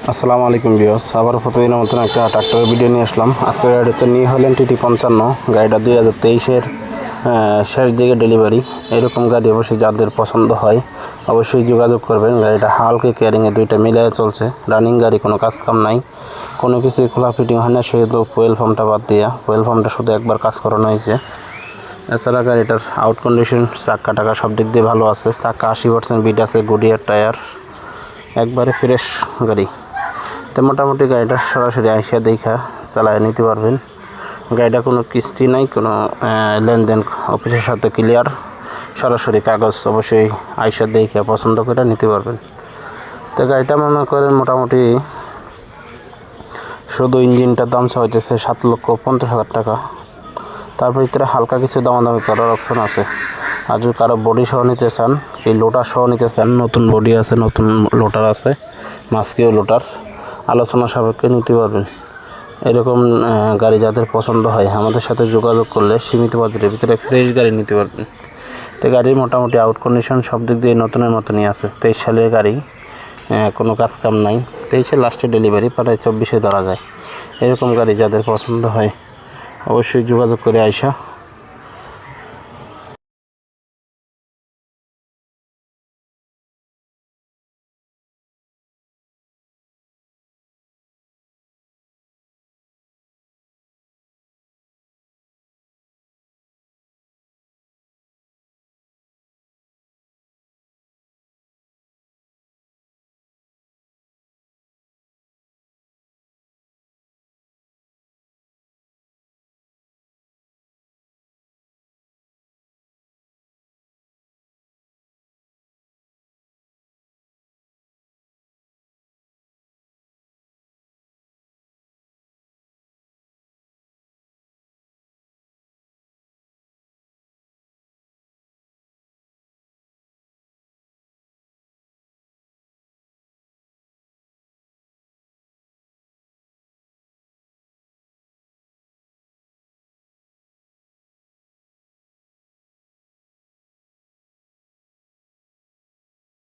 আসসালামু আলাইকুম ভিউয়ার্স, আবার প্রতিদিনের মতন একটা ট্রাক্টরের ভিডিও নিয়ে আসলাম। আজকে গাড়িটা হচ্ছে নিউ হল্যান্ড TT55। গাড়িটা 2023-এর শেষ দিকে ডেলিভারি। এরকম গাড়ি অবশ্যই যাদের পছন্দ হয় অবশ্যই যোগাযোগ করবেন। গাড়িটা হালকা কেয়ারিংয়ে দুইটা মিলিয়ে চলছে, রানিং গাড়ি, কোনো কাজ কাম নাই, কোনো কিছুই খোলা ফিটিং হয় না, শুধু ফুয়েল পাম্পটা বাদ দিয়া। ফুয়েল পাম্পটা শুধু একবার কাজ করানো হয়েছে। এছাড়া গাড়িটার আউট কন্ডিশন, চাক্কা টাকা সব দিক দিয়ে ভালো আছে। চাক্কা 80% বিট আছে, গুডিয়ার টায়ার, একবারে ফ্রেশ গাড়ি। তো মোটামুটি গাড়িটা সরাসরি আইসা দেখা চালায় নিতে পারবেন। গাড়িটা কোনো কিস্তি নাই, কোনো লেনদেন অফিসের সাথে ক্লিয়ার, সরাসরি কাগজ অবশ্যই আইসা দেখা পছন্দ করে নিতে পারবেন। তো গাড়িটা মনে করেন মোটামুটি শুধু ইঞ্জিনটার দাম চাইতেছে 7,50,000 টাকা। তার ভিতরে হালকা কিছু দামাদামি করার অপশন আছে। আর যদি কারো বডি সহ নিতে চান, এই লোটার সহ নিতে চান, নতুন বডি আছে, নতুন লোটার আছে, মাস্কিও লোটার, আলোচনা সাপেক্ষে নিতে পারবেন। এরকম গাড়ি যাদের পছন্দ হয় আমাদের সাথে যোগাযোগ করলে সীমিত বাজেটের ভিতরে ফ্রেশ গাড়ি নিতে পারবেন। তো গাড়ির মোটামুটি আউট কন্ডিশন সব দিক দিয়ে নতুনের মতনই আছে। 23 সালের গাড়ি, কোনো কাজ কাম নাই। 23-এর লাস্টে ডেলিভারি, প্রায় 24-এ ধরা যায়। এরকম গাড়ি যাদের পছন্দ হয় অবশ্যই যোগাযোগ করে আইসা